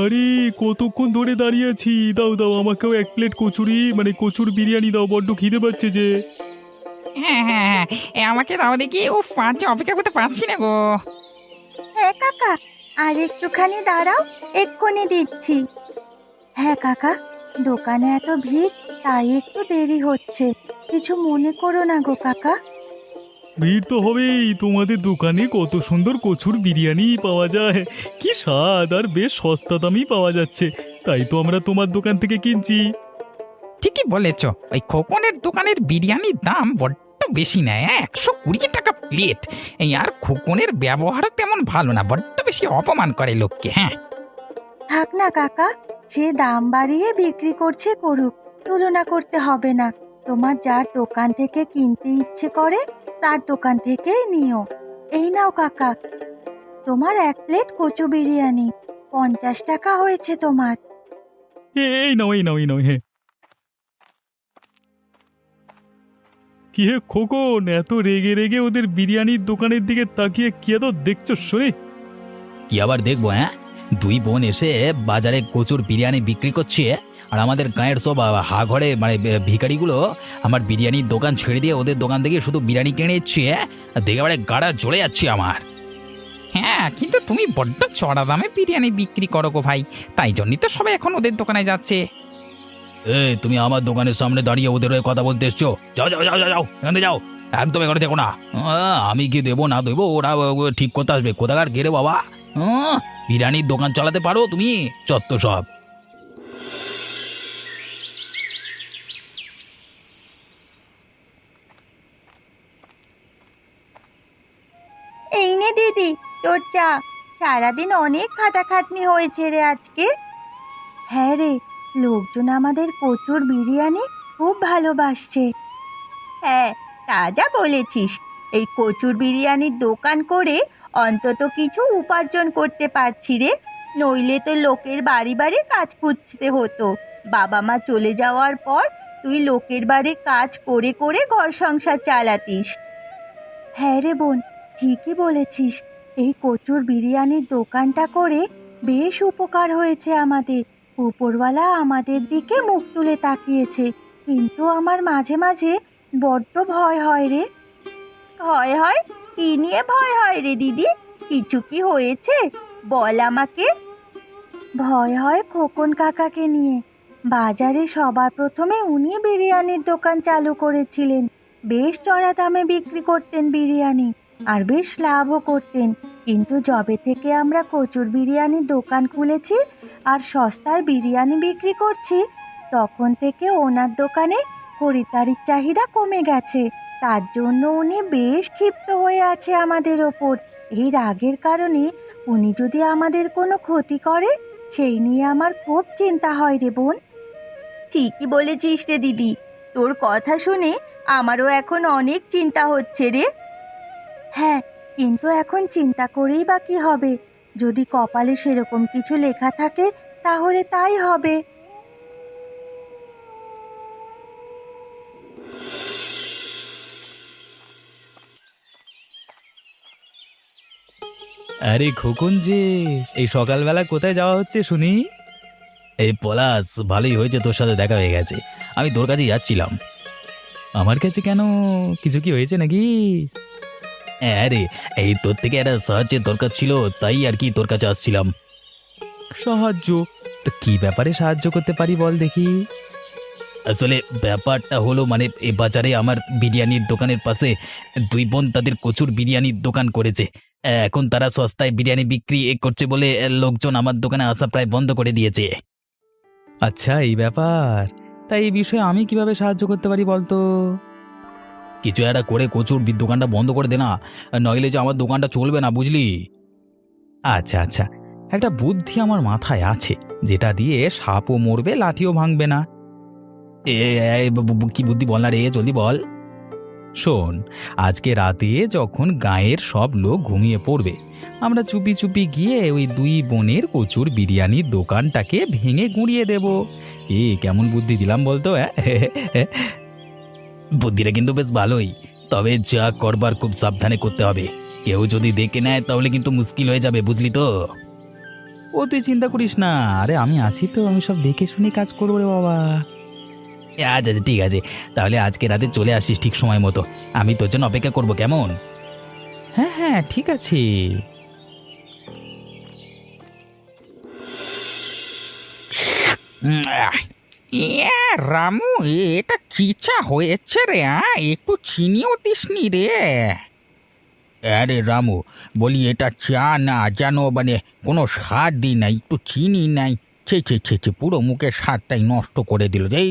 আরে কতক্ষণ ধরে দাঁড়িয়ে আছি, দাও দাও আমাকেও এক প্লেট কচুরি মানে কচুর বিরিয়ানি দাও, বড্ড খিদে পাচ্ছে যে। হ্যাঁ হ্যাঁ হ্যাঁ, আমাকে দাও দেখি। ও আজ অপেক্ষা করতে পারছি না গো। হ্যাঁ কাকা, আর একটুখানি দাঁড়াও, এক্ষুনি দিচ্ছি। হ্যাঁ কাকা, দোকানে এত ভিড়, তাই একটু দেরি হচ্ছে। কিছু মনে করো না গো কাকা। ভিড় তো হবেই, তোমাদের দোকানে কত সুন্দর কচুর বিরিয়ানি পাওয়া যায়, কি স্বাদ, আর বেশ সস্তা দামেই পাওয়া যাচ্ছে, তাই তো আমরা তোমার দোকান থেকে কিনছি। ঠিকই বলেছ, ওই খোকনের দোকানের বিরিয়ানির দাম বড্ড বেশি নেয়, 120 টাকা প্লেট। এই আর খোকনের ব্যবহারও তেমন ভালো না, বড্ড বেশি অপমান করে লোককে। হ্যাঁ থাক না কাকা, সে দাম বাড়িয়ে বিক্রি করছে করুক, তুলনা করতে হবে না। তোমার যার দোকান থেকে কিনতে ইচ্ছে করে তার দোকান থেকেই নিও। এই নাও কাকা, তোমার এক প্লেট কচু বিরিয়ানি, 50 টাকা হয়েছে তোমার। এই নাও এই নাও এই নাও, হ্যাঁ। কি হে খোকন, এত রেগে রেগে ওদের বিরিয়ানির দোকানের দিকে তাকিয়ে কি এত দেখছো শুনি? কি আবার দেখবো? হ্যাঁ, দুই বোন এসে বাজারে প্রচুর বিরিয়ানি বিক্রি করছে, আর আমাদের গাঁয়ের সব হা ঘরে মানে ভিখারিগুলো আমার বিরিয়ানির দোকান ছেড়ে দিয়ে ওদের দোকান থেকে শুধু বিরিয়ানি কিনে নিচ্ছে। দেখে এবারে গাড়া জ্বলে যাচ্ছে আমার। হ্যাঁ, কিন্তু তুমি বড্ড চড়া দামে বিরিয়ানি বিক্রি করো গো ভাই, তাই জন্যই তো সবাই এখন ওদের দোকানে যাচ্ছে। এই তুমি আমার দোকানের সামনে দাঁড়িয়ে ওদের হয়ে কথা বলতে এসছো? যাও যাও যাও যাও যাও, এখানে যাও, একদম এখানে দেখো না। আমি কি দেবো না দেবো ওরা ঠিক করতে আসবে। কোথাকার গেরে বাবা, বিরিয়ানির দোকান চালাতে পারো তুমি? চত্ব সব। এই নে দিদি, তোর চা। সারাদিন অনেক খাটাখাটনি হয়েছে রে আজকে। হ্যাঁ রে, লোকজন আমাদের কচুর বিরিয়ানি খুব ভালোবাসছে। হ্যাঁ, তা যা বলেছিস। এই কচুর বিরিয়ানির দোকান করে অন্তত কিছু উপার্জন করতে পারছি রে। নইলে তো লোকের বাড়ি বাড়ি কাজ খুঁজতে হতো। বাবা মা চলে যাওয়ার পর তুই লোকের বাড়ি কাজ করে করে ঘর সংসার চালাতিস। হ্যাঁ রে বোন, ঠিকই বলেছিস। এই কচুর বিরিয়ানির দোকানটা করে বেশ উপকার হয়েছে আমাদের। উপরওয়ালা আমাদের দিকে মুখ তুলে তাকিয়েছে। কিন্তু আমার মাঝে মাঝে বড্ড ভয় হয় রে। ভয় হয়? কি নিয়ে ভয় হয় রে দিদি? কিছু কি হয়েছে? বল আমাকে। ভয় হয় খোকন কাকাকে নিয়ে। বাজারে সবার প্রথমে উনি বিরিয়ানির দোকান চালু করেছিলেন। বেশ চড়া দামে বিক্রি করতেন বিরিয়ানি, আর বেশ লাভও করতেন। কিন্তু যবে থেকে আমরা কচুর বিরিয়ানির দোকান খুলেছি আর সস্তায় বিরিয়ানি বিক্রি করছি, তখন থেকে ওনার দোকানে খরিদ্দারির চাহিদা কমে গেছে। তার জন্য উনি বেশ ক্ষিপ্ত হয়ে আছে আমাদের ওপর। এই রাগের কারণে উনি যদি আমাদের কোনো ক্ষতি করে, সেই নিয়ে আমার খুব চিন্তা হয় রে বোন। ঠিকই বলেছিস রে দিদি, তোর কথা শুনে আমারও এখন অনেক চিন্তা হচ্ছে রে। হ্যাঁ, কিন্তু এখন চিন্তা করেই বা কি হবে? যদি কপালে সেরকম কিছু লেখা থাকে তাহলে তাই হবে। আরে খোকন যে, এই সকালবেলা কোথায় যাওয়া হচ্ছে শুনি? এই পলাশ, ভালোই হয়েছে তোর সাথে দেখা হয়ে গেছে। আমি তোর কাছে যাচ্ছিলাম। আমার কাছে কেন, কিছু কি হয়েছে নাকি? হ্যাঁ রে, এই তোর থেকে একটা সাহায্যের দরকার ছিল, তাই আর কি তোর কাছে আসছিলাম। সাহায্য? তো কি ব্যাপারে সাহায্য করতে পারি বল দেখি। আসলে ব্যাপারটা হলো মানে এ বাজারে আমার বিরিয়ানির দোকানের পাশে দুই বোন তাদের কচুর বিরিয়ানির দোকান করেছে। এখন তারা সস্তায় বিরিয়ানি বিক্রি করছে বলে লোকজন আমার দোকানে আসা প্রায় বন্ধ করে দিয়েছে। আচ্ছা এই ব্যাপার, তাই এই বিষয়ে আমি কিভাবে সাহায্য করতে পারি বলতো? কিছু একটা করে কচুর দোকানটা বন্ধ করে দে না, নইলে যে আমার দোকানটা চলবে না, বুঝলি? আচ্ছা আচ্ছা, একটা বুদ্ধি আমার মাথায় আছে, যেটা দিয়ে সাপও মরবে লাঠিও ভাঙবে না। এ কি বুদ্ধি বল না রে, জলদি বল। শোন, আজকে রাতে যখন গাঁয়ের সব লোক ঘুমিয়ে পড়বে, আমরা চুপি চুপি গিয়ে ওই দুই বোনের কচুর বিরিয়ানির দোকানটাকে ভেঙে গুঁড়িয়ে দেব। কেমন বুদ্ধি দিলাম বলতো? বুদ্ধিটা কিন্তু বেশ ভালোই, তবে যা করবার খুব সাবধানে করতে হবে। কেউ যদি দেখে নেয় তাহলে কিন্তু মুশকিল হয়ে যাবে, বুঝলি তো? ও তুই চিন্তা করিস না, আরে আমি আছি তো, আমি সব দেখে শুনে কাজ করবো রে বাবা। আচ্ছা আচ্ছা ঠিক আছে, তাহলে আজকে রাতে চলে আসিস ঠিক সময় মতো। আমি তোর জন্য অপেক্ষা করবো, কেমন? হ্যাঁ হ্যাঁ ঠিক আছে। রামু, এটা কি চা হয়েছে রে? একটু চিনিও দিসনি রে? আরে রামু, বলি এটা চা না, যেন মানে কোনো স্বাদ দিই নাই, একটু চিনি নাই। ছে পুরো মুখের স্বাদটাই নষ্ট করে দিল রে।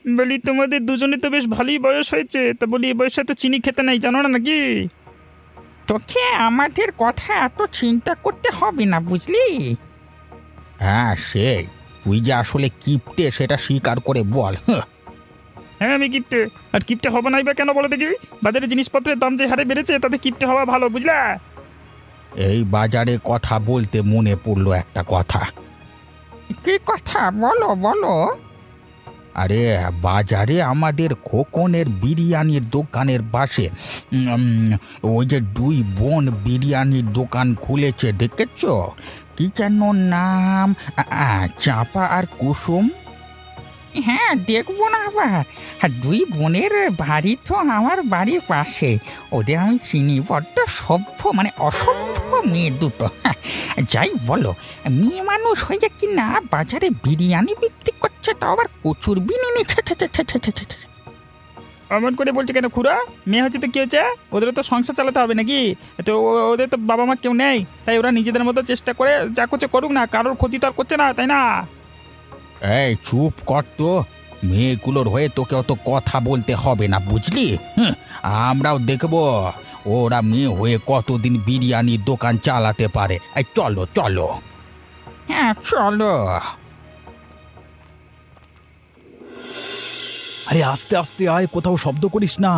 বলি তোমাদের দুজনে তো বেশ ভালোই বয়স হয়েছে, তা বলি এই বয়সে তো চিনি খেতে নাই, জানো না নাকি? তোকে আমাদের কথা এত চিন্তা করতে হবে না, বুঝলি? হ্যাঁ সেই, তুই যে আসলে কিপটে সেটা স্বীকার করে বল। হ্যাঁ আমি কিপটে, আর কিপটে হবো নাই বা কেন বলো দেখি? বাজারে জিনিসপত্রের দাম যে হারে বেড়েছে তাতে কিপটে হওয়া ভালো, বুঝলা? এই বাজারে কথা বলতে মনে পড়লো একটা কথা। কি কথা? বলো বলো। আরে বাজারে আমাদের খোকনের বিরিয়ানির দোকানের পাশে ওই যে দুই বোন বিরিয়ানির দোকান খুলেছে, দেখেছ? কি যেন নাম, চাপা আর কুসুম। হ্যাঁ, দেখবো না আবার? আর দুই বোনের বাড়ি তো আমার বাড়ির পাশে, ওদের আমি চিনি। বড্ড সভ্য, মানে অসভ্য মেয়ে দুটো। যাই বলো, মেয়ে মানুষ হয়ে কি না বাজারে বিরিয়ানি বিক্রি করছে, তাও আবার প্রচুর বিরিয়ানি। অমন করে বলছে কেন খুড়া? মেয়ে হচ্ছে তো কি হচ্ছে, ওদেরও তো সংসার চালাতে হবে নাকি? তো ওদের তো বাবা মা কেউ নেই, তাই ওরা নিজেদের মতো চেষ্টা করে যা করছে করুক না, কারোর ক্ষতি তো আর করছে না, তাই না? এই চুপ কর তো, মেয়েগুলোর হয়ে তোকে অত কথা বলতে হবে না, বুঝলি? আমরাও দেখবো ওরা মেয়ে হয়ে কতদিন বিরিয়ানির দোকান চালাতে পারে। এই চলো চলো। হ্যাঁ চলো। আরে আস্তে আস্তে আয়, কোথাও শব্দ করিস না।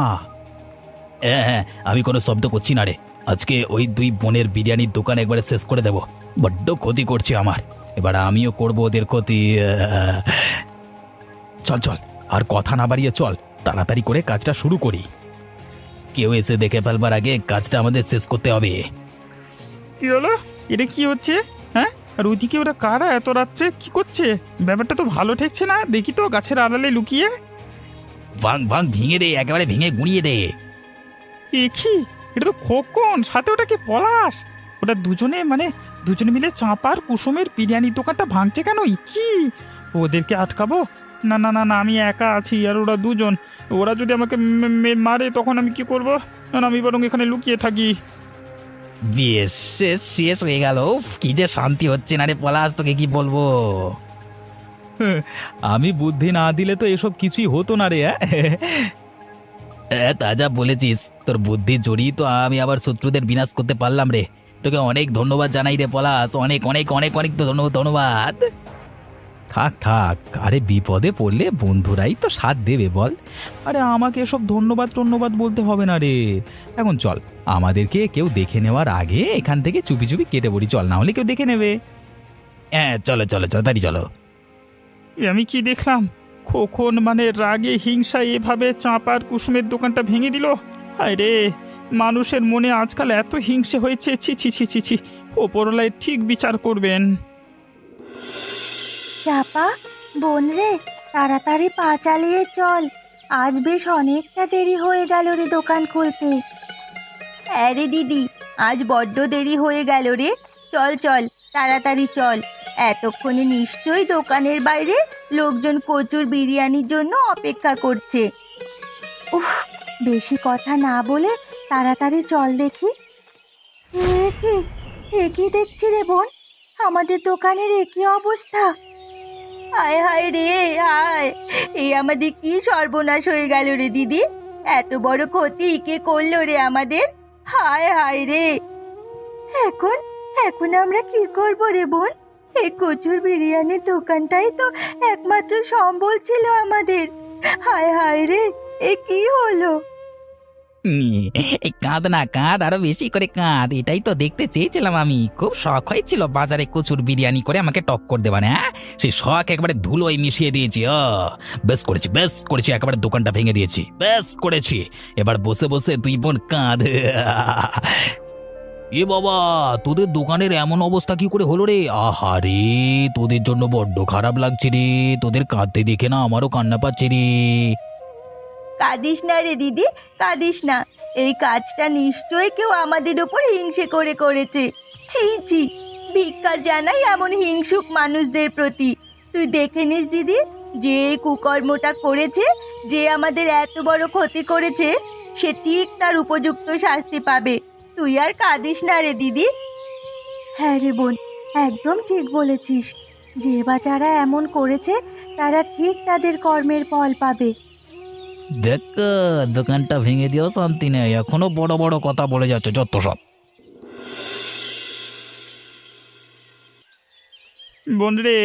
হ্যাঁ হ্যাঁ, আমি কোনো শব্দ করছি না রে। আজকে ওই দুই বোনের বিরিয়ানির দোকান একবারে শেষ করে দেব। বড্ড ক্ষতি করছে আমার, এবার আমিও করব ওদের ক্ষতি। চল চল, আর কথা না বাড়িয়ে চল, তাড়াতাড়ি করে কাজটা শুরু করি। কেউ এসে দেখে ফেলবার আগে কাজটা আমাদের শেষ করতে হবে। কি হলো? এটা কি হচ্ছে? হ্যাঁ, আর ওইদিকে ওরা কারা এত রাত্রে কি করছে? ব্যাপারটা তো ভালো ঠেকছে না, দেখি তো গাছের আড়ালে লুকিয়ে। ভাঙ ভাঙ, ভেঙে দে, একেবারে ভেঙে গুঁড়িয়ে দে। এ কি? এটা তো খোকন, সাথে ওটা কি পলাশ? ওটা দুজনে দুজনে মিলে চাঁপার কুসুমের বিরিয়ানির দোকানটা ভাঙছে কেন? কি ওদেরকে আটকাবো? না না না না, আমি একা আছি আর ওরা দুজন। ওরা যদি আমাকে মারে তখন আমি কি করবো? না, আমি বরং এখানে লুকিয়ে থাকি। বেশ, শেষ হয়ে গেল। উফ, কি যে শান্তি হচ্ছে না রে পলাশ, তোকে কি বলবো। আমি বুদ্ধি না দিলে তো এসব কিছুই হতো না রে। তা যা বলেছিস, তোর বুদ্ধি জড়িয়ে তো আমি আবার শত্রুদের বিনাশ করতে পারলাম রে। তোকে অনেক ধন্যবাদ জানাই রে পলাশ, অনেক অনেক অনেক অনেক তো ধন্যবাদ। থাক থাক, আরে বিপদে পড়লে বন্ধুরাই তো সাথ দেবে বল। আরে আমাকে এসব ধন্যবাদ বলতে হবে না রে। এখন চল, আমাদেরকে কেউ দেখে নেওয়ার আগে এখান থেকে চুপি চুপি কেটে পড়ি, চল, না হলে কেউ দেখে নেবে। হ্যাঁ চলো চলো চলো, তাড়াতাড়ি চলো। এ আমি কি দেখলাম? খোকন রাগে হিংসায় এভাবে চাঁপার কুসুমের দোকানটা ভেঙে দিল। হায় রে, মানুষের মনে আজকাল এত হিংসে হয়েছে, ছি ছি ছি ছি ছি। ওপরওয়ালায় ঠিক বিচার করবেন। চাপা, বোন রে, তাড়াতাড়ি পা চালিয়ে চল, আজ বেশ অনেকটা দেরি হয়ে গেল রে দোকান খুলতে। আরে দিদি, আজ বড্ড দেরি হয়ে গেল রে। চল চল, তাড়াতাড়ি চল, এতক্ষণে নিশ্চয়ই দোকানের বাইরে লোকজন কচুর বিরিয়ানির জন্য অপেক্ষা করছে। উফ, বেশি কথা না বলে তাড়াতাড়ি চল দেখি। এ কি দেখছি রে বোন, আমাদের দোকানের একই অবস্থা। হায় হায় রে হায়, এই আমাদের কি সর্বনাশ হয়ে গেল রে দিদি। এত বড় ক্ষতি কে করলো রে আমাদের? হায় হায় রে, এখন এখন আমরা কি করব রে বোন? এই কচুর বিরিয়ানির দোকানটাই তো একমাত্র সম্বল ছিল আমাদের। হায় হায় রে, এ কি হলো? এই কাঁদ না কাঁদ, আরো বেশি করে কাঁদ। এটাই তো দেখতে চেয়েছিলাম আমি, খুব শখ হয়েছিল বাজারে কচুর বিরিয়ানি করে আমাকে টক্কর দেবা না। সেই শখ একেবারে ধুলোয় মিশিয়ে দিয়েছি। বেশ করেছি, একেবারে দোকানটা ভেঙে দিয়েছি, বেশ করেছি। এবার বসে বসে দুই বোন কাঁদ। এ বাবা, তোদের দোকানের এমন অবস্থা কি করে হলো রে? আহারে, তোদের জন্য বড্ড খারাপ লাগছে রে। তোদের কাঁদতে দেখে না আমারও কান্না পাচ্ছে রে। কাঁদিস না রে দিদি, কাঁদিস না। এই কাজটা নিশ্চয়ই কেউ আমাদের উপর হিংসে করে করেছে। ছি ছি, ধিক্কার জানাই এমন হিংসুক মানুষদের প্রতি। তুই দেখে নিস দিদি, যে এই কুকর্মটা করেছে, যে আমাদের এত বড় ক্ষতি করেছে, সে ঠিক তার উপযুক্ত শাস্তি পাবে। তুই আর কাঁদিস না রে দিদি। হ্যাঁ রে বোন, একদম ঠিক বলেছিস। যে বা যারা এমন করেছে তারা ঠিক তাদের কর্মের ফল পাবে। দেখ, দোকানটা ভেঙে দিয়েও শান্তি নেই, এখনো বড় বড় কথা বলে যাচ্ছে যত সব। বোন রে,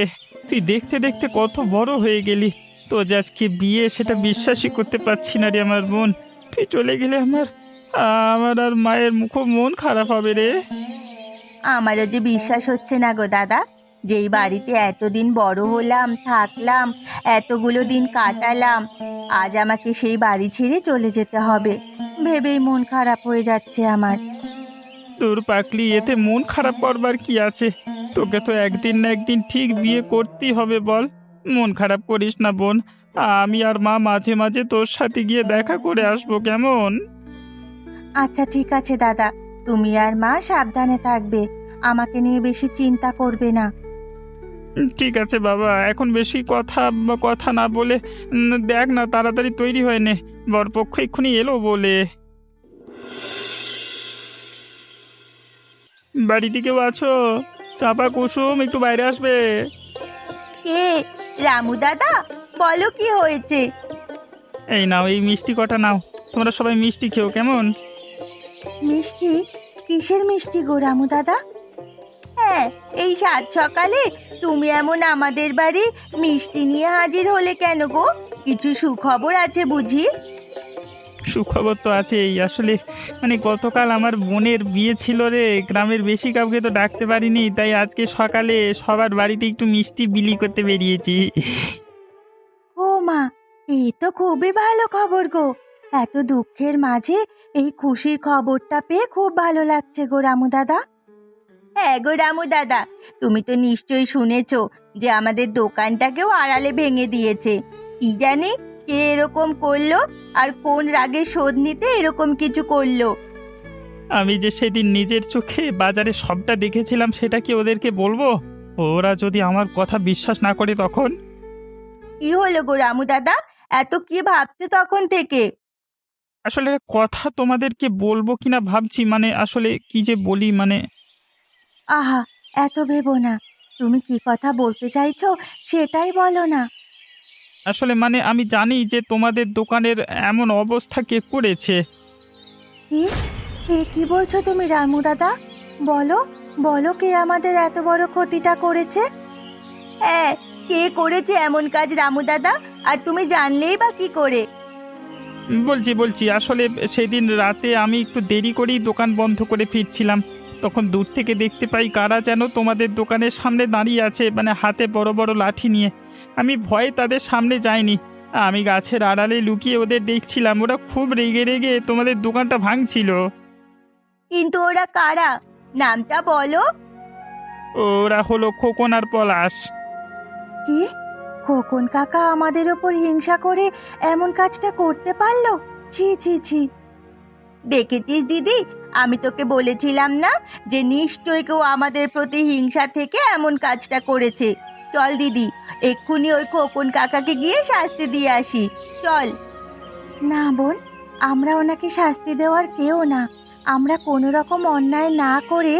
তুই দেখতে দেখতে কত বড় হয়ে গেলি। তো যে আজকে বিয়ে, সেটা বিশ্বাসই করতে পারছি না রে আমার বোন। তুই চলে গেলে আমার আমার আর মায়ের খুব মন খারাপ হবে রে। আমারও যে বিশ্বাস হচ্ছে না গো দাদা, যেই বাড়িতে এতদিন বড় হলাম, থাকলাম, এতগুলো দিন কাটালাম, আজ আমাকে সেই বাড়ি ছেড়ে চলে যেতে হবে ভেবেই মন খারাপ হয়ে যাচ্ছে আমার। তোর পাকলি, এতে মন খারাপ করবার কি আছে? তোকে তো একদিন না একদিন ঠিক বিয়ে করতেই হবে, বল। মন খারাপ করিস না বোন। আমি আর মা মাঝে মাঝে তোর সাথে গিয়ে দেখা করে আসবো, কেমন? আচ্ছা ঠিক আছে দাদা, তুমি আর মা সাবধানে থাকবে, আমাকে নিয়ে বেশি চিন্তা করবে না। ঠিক আছে বাবা, এখন বেশি কথা না বলে দেখ না, তাড়াতাড়ি তৈরি হয়ে নে, বরপক্ষ এক্ষুনি এলো বলে। বাড়িতে কেউ আছো? চাপা, কুসুম, একটু বাইরে আসবে। কে? রামু দাদা, বলো কি হয়েছে? এই নাও, এই মিষ্টি কটা নাও, তোমরা সবাই মিষ্টি খেও, কেমন? মিষ্টি? কিসের মিষ্টি গো রামু দাদা? হ্যাঁ, এই সাত সকালে তুমি এমন আমাদের বাড়ি মিষ্টি নিয়ে হাজির হলে কেন গো? কিছু সুখবর আছে বুঝি? সুখবর তো আছেই। আসলে গতকাল আমার বোনের বিয়ে ছিল রে, গ্রামের বেশি কাউকে তো ডাকতে পারিনি, তাই আজকে সকালে সবার বাড়িতে একটু মিষ্টি বিলি করতে বেরিয়েছি। ও মা, এই তো খুবই ভালো খবর গো। এত দুঃখের মাঝে এই খুশির খবরটা পেয়ে খুব ভালো লাগছে গো রামু দাদা। হ্যাঁ গো রামু দাদা, তুমি তো নিশ্চয়ই শুনেছো যে আমাদের দোকানটাকেও আড়ালে ভেঙে দিয়েছে। কি জানি কে এরকম করলো, আর কোন রাগে শোধ নিতে এরকম কিছু করলো। আমি যে সেদিন নিজের চোখে বাজারে সবটা দেখেছিলাম, সেটা কি ওদেরকে বলবো? ওরা যদি আমার কথা বিশ্বাস না করে তখন? কি হলো গো রামু দাদা, এত কি ভাবছো তখন থেকে? আসলে কথা তোমাদেরকে বলবো কিনা ভাবছি, আসলে কি যে বলি। আহা, এত ভেবো না। তুমি কি কথা বলতে চাইছো সেটাই বলো না। আসলে আমি জানি যে তোমাদের দোকানের এমন অবস্থা কে করেছে। কি? কি বলছো তুমি রামু দাদা? বলো, বলো কে আমাদের এত বড় ক্ষতিটা করেছে? হ্যাঁ, কে করেছে এমন কাজ রামু দাদা, আর তুমি জানলেই বা কি করে? বলছি আসলে সেদিন রাতে আমি একটু দেরি করেই দোকান বন্ধ করে ফিরছিলাম। তখন দূর থেকে দেখতে পাই কারা যেন তোমাদের দোকানের সামনে দাঁড়িয়ে আছে, হাতে বড় বড় লাঠি নিয়ে। আমি ভয়ে তাদের সামনে যাইনি, আমি গাছের আড়ালে লুকিয়ে ওদের দেখছিলাম। ওরা খুব রেগে রেগে তোমাদের দোকানটা ভাঙছিল। কিন্তু ওরা কারা? নামটা বলো। ওরা হলো খোকন আর পলাশ। কি? খোকন কাকা আমাদের ওপর হিংসা করে এমন কাজটা করতে পারলো? ছি ছি ছি। দেখেছিস দিদি, আমি তোকে বলেছিলাম না যে নিশ্চয়ই কেউ আমাদের প্রতি হিংসা থেকে এমন কাজটা করেছে। চল দিদি, এক্ষুনি ওই খোকন কাকাকে গিয়ে শাস্তি দিয়ে আসি, চল। না বোন, আমরা ওনাকে শাস্তি দেওয়ার কেউ না। আমরা কোনো রকম অন্যায় না করে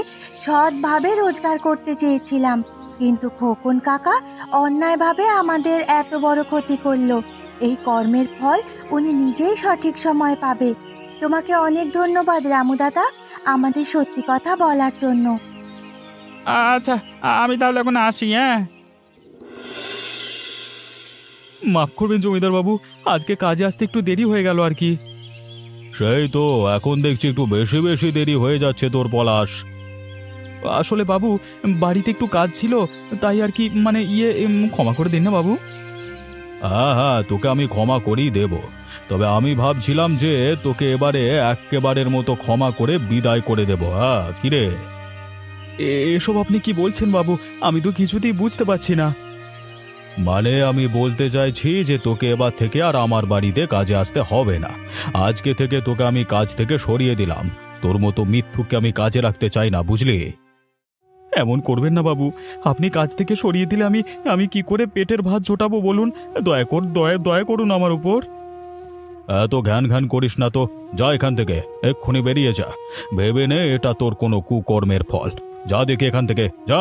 সৎভাবে রোজগার করতে চেয়েছিলাম, কিন্তু খোকন কাকা অন্যায়ভাবে আমাদের এত বড় ক্ষতি করলো। এই কর্মের ফল উনি নিজেই সঠিক সময় পাবে। তোমাকে অনেক ধন্যবাদ রামু দাদা, আমাদের সত্যি কথা বলার জন্য। আচ্ছা, আমি তাহলে এখন আসি। হ্যাঁ, মাফ করবেন জমিদার বাবু, আজকে কাজে আসতে একটু দেরি হয়ে গেল আর কি। সেই তো, এখন দেখছি একটু বেশি বেশি দেরি হয়ে যাচ্ছে তোর পলাশ। আসলে বাবু, বাড়িতে একটু কাজ ছিল, তাই আর কি। ক্ষমা করে দিন না বাবু। হ্যাঁ হ্যাঁ, তোকে আমি ক্ষমা করেই দেব। তবে আমি ভাবছিলাম যে তোকে এবারে এক্কেবারের মতো ক্ষমা করে বিদায় করে দেব। হ্যাঁ, কিরে? এসব আপনি কি বলছেন বাবু? আমি তো কিছুতেই বুঝতে পারছি না। মানে আমি বলতে চাইছি যে তোকে এবার থেকে আর আমার বাড়িতে কাজে আসতে হবে না। আজকে থেকে তোকে আমি কাজ থেকে সরিয়ে দিলাম। তোর মতো মিথ্যুককে আমি কাজে রাখতে চাই না, বুঝলি? এমন করবেন না বাবু। আপনি কাজ থেকে সরিয়ে দিলে আমি আমি কি করে পেটের ভাত জোটাবো বলুন? দয়া করুন আমার উপর। এত ঘ্যান ঘ্যান করিস না তো। যা এখান থেকে, এক্ষুনি বেরিয়ে যা। ভেবে নে এটা তোর কোনো কুকর্মের ফল। যা দেখে এখান থেকে, যা।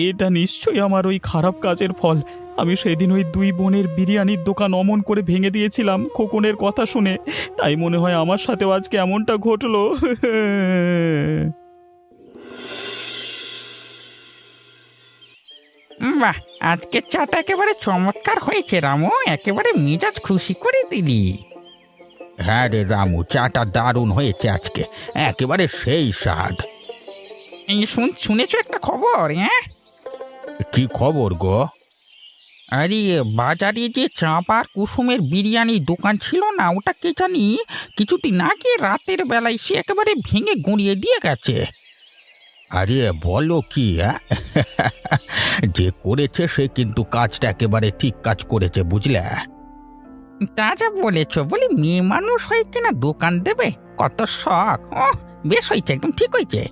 এটা নিশ্চয়ই আমার ওই খারাপ কাজের ফল। আমি সেদিন ওই দুই বোনের বিরিয়ানির দোকান অমন করে ভেঙে দিয়েছিলাম খোকনের কথা শুনে। তাই মনে হয় আমার সাথেও আজকে এমনটা ঘটলো। বাহ, আজকে চাটা একেবারে চমৎকার হয়েছে রামু, একেবারে মেজাজ খুশি করে দিলি। হ্যাঁ রে রামু, চাটা দারুণ হয়েছে আজকে, একেবারে সেই স্বাদ। শুনেছো একটা খবর? হ্যাঁ, কি খবর গো? আরে বাজারে যে চাঁপা আর কুসুমের বিরিয়ানি দোকান ছিল না, ওটা কে জানি কিছুদিন আগে রাতের বেলায় সে একেবারে ভেঙে গুঁড়িয়ে দিয়ে গেছে। আরে বলো কি? যে করেছে সে কিন্তু কাজটা একেবারে ঠিক কাজ করেছে, বুঝলে? তা যা বলেছ, বলি মেয়ে মানুষ হয়ে কিনা দোকান দেবে, কত শখ। ও বেশ হয়েছে, একদম ঠিক হয়েছে।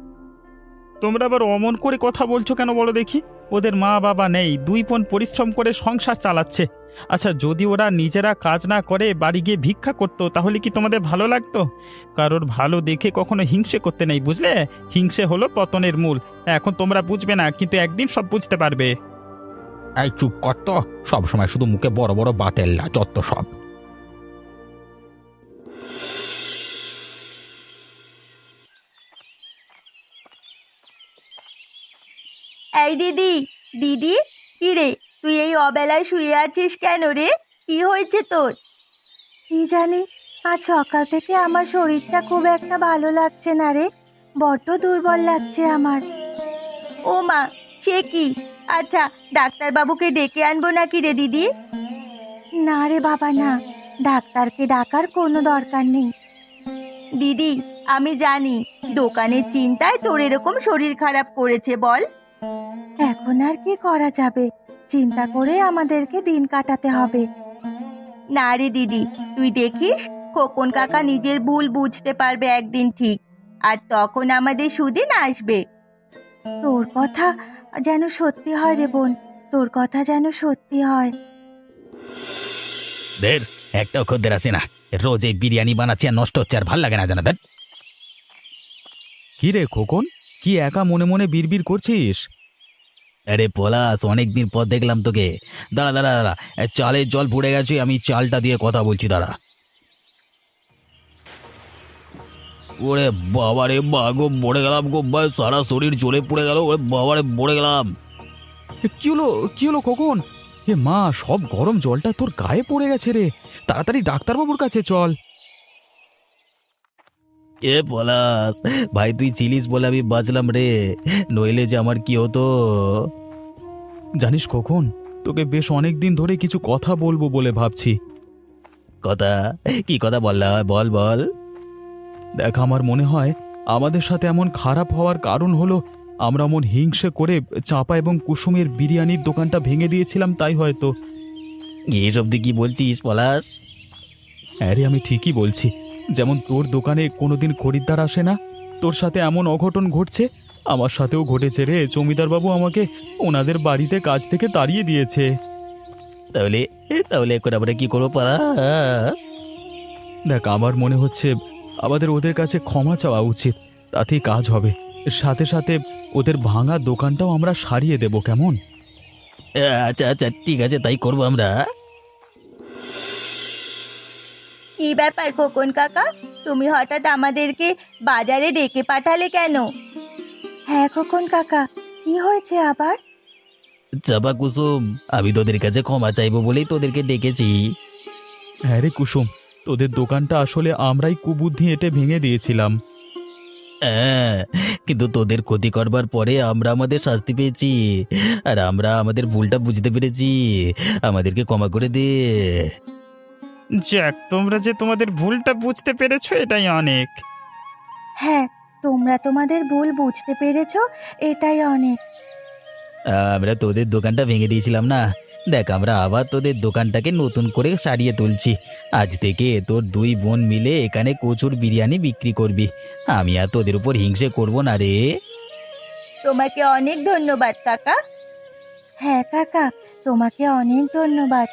তোমরা আবার অমন করে কথা বলছো কেন বলো দেখি? ওদের মা বাবা নেই, দুই বোন পরিশ্রম করে সংসার চালাচ্ছে। আচ্ছা, যদি ওরা নিজেরা কাজ না করে বাড়ি গিয়ে ভিক্ষা করতো তাহলে কি তোমাদের ভালো লাগতো? কারোর ভালো দেখে কখনো হিংসে করতে নেই, বুঝলে? হিংসে হলো পতনের মূল। এখন তোমরা বুঝবে না, কিন্তু একদিন সব বুঝতে পারবে। এই চুপ কর তো, সবসময় শুধু মুখে বড় বড় বাতেল্লা যত সব। এই দিদি, দিদি, কি রে, তুই এই অবেলায় শুয়ে আছিস কেন রে? কি হয়েছে তোর? কি জানি, আজ সকাল থেকে আমার শরীরটা খুব একটা ভালো লাগছে না রে। বড্ড দুর্বল লাগছে আমার। ও মা, সে কি? আচ্ছা, ডাক্তারবাবুকে ডেকে আনবো নাকি রে দিদি? না রে বাবা, না, ডাক্তারকে ডাকার কোনো দরকার নেই। দিদি, আমি জানি দোকানের চিন্তায় তোর এরকম শরীর খারাপ করেছে, বল। এখন আর কি করা যাবে? চিন্তা করে আমাদেরকে দিন কাটাতে হবে। না রে দিদি, তুই দেখিস খোকন কাকা নিজের ভুল বুঝতে পারবে একদিন ঠিক, আর তখন আমাদের সুদিন আসবে। তোর কথা যেন সত্যি হয় রে বোন, তোর কথা যেন সত্যি হয়। দের একটাও খদ্দের আসে না। রোজ এই বিরিয়ানি বানাচ্ছি আর নষ্ট হচ্ছে, আর ভাল লাগে না জানা। দেখ, কি রে খোকন, কি একা মনে মনে বিড়বিড় করছিস? আরে পলাশ, অনেকদিন পর দেখলাম তোকে। দাঁড়া দাঁড়া দাঁড়া, চালের জল পড়ে গেছে, আমি চালটা দিয়ে কথা বলছি, দাঁড়া। ওরে বাবারে, বাগো মরে গেলাম গো ভাই, সারা শরীর জ্বলে পড়ে গেল। ওরে বাবারে, মরে গেলাম। কি হলো খোকন? এ মা, সব গরম জলটা তোর গায়ে পড়ে গেছে রে। তাড়াতাড়ি ডাক্তারবাবুর কাছে চল। এ পলাশ ভাই, তুই ছিলিস বলে আমি বাঁচলাম রে, নইলে যে আমার কি হতো। জানিস খোকন, তোকে বেশ অনেক দিন ধরে কিছু কথা বলবো বলে ভাবছি। কথা? কি কথা বললা? বল বল। দেখ, আমার মনে হয় আমাদের সাথে এমন খারাপ হওয়ার কারণ হলো আমরা এমন হিংসে করে চাঁপা এবং কুসুমের বিরিয়ানির দোকানটা ভেঙে দিয়েছিলাম, তাই হয়তো। এসব তুই কি বলছিস পলাশ? আরে আমি ঠিকই বলছি। যেমন তোর দোকানে কোনোদিন খরিদ্দার আসে না, তোর সাথে এমন অঘটন ঘটছে, আমার সাথেও ঘটেছে রে। জমিদারবাবু আমাকে ওনাদের বাড়িতে কাজ থেকে তাড়িয়ে দিয়েছে। তাহলে তাহলে এখন আমরা কি করবো পলাশ? দেখ, আমার মনে হচ্ছে আমাদের ওদের কাছে ক্ষমা চাওয়া উচিত, তাতেই কাজ হবে। সাথে সাথে ওদের ভাঙা দোকানটাও আমরা সারিয়ে দেব, কেমন? আচ্ছা আচ্ছা, ঠিক আছে, তাই করবো আমরা। কি ব্যাপার খোকন কাকা, তুমি হঠাৎ আমাদেরকে বাজারে ডেকে পাঠালে কেন? হ্যাঁ খোকন কাকা, কি হয়েছে আবার? চাপা কুসুম, আমি তোদের কাছে ক্ষমা চাইবো বলেই তোদেরকে ডেকেছি। হ্যাঁ রে কুসুম, তোদের দোকানটা আসলে আমরাই কুবুদ্ধি এঁটে ভেঙে দিয়েছিলাম। হ্যাঁ, কিন্তু তোদের ক্ষতি করবার পরে আমরা আমাদের শাস্তি পেয়েছি, আর আমরা আমাদের ভুলটা বুঝতে পেরেছি। আমাদেরকে ক্ষমা করে দে। যাক, তোমরা যে তোমাদের ভুলটা বুঝতে পেরেছো এটাই অনেক। হ্যাঁ, তোমরা তোমাদের ভুল বুঝতে পেরেছো, এটাই অনেক। আমরা তোদের দোকানটা ভেঙে দিয়েছিলাম না, দেখ আমরা আবার তোদের দোকানটাকে নতুন করে সারিয়ে তুলছি। আজ থেকে তোর দুই বোন মিলে এখানে কচুর বিরিয়ানি বিক্রি করবি। আমি আর তোদের উপর হিংসে করব না রে। তোমাকে অনেক ধন্যবাদ কাকা। হ্যাঁ কাকা, তোমাকে অনেক ধন্যবাদ।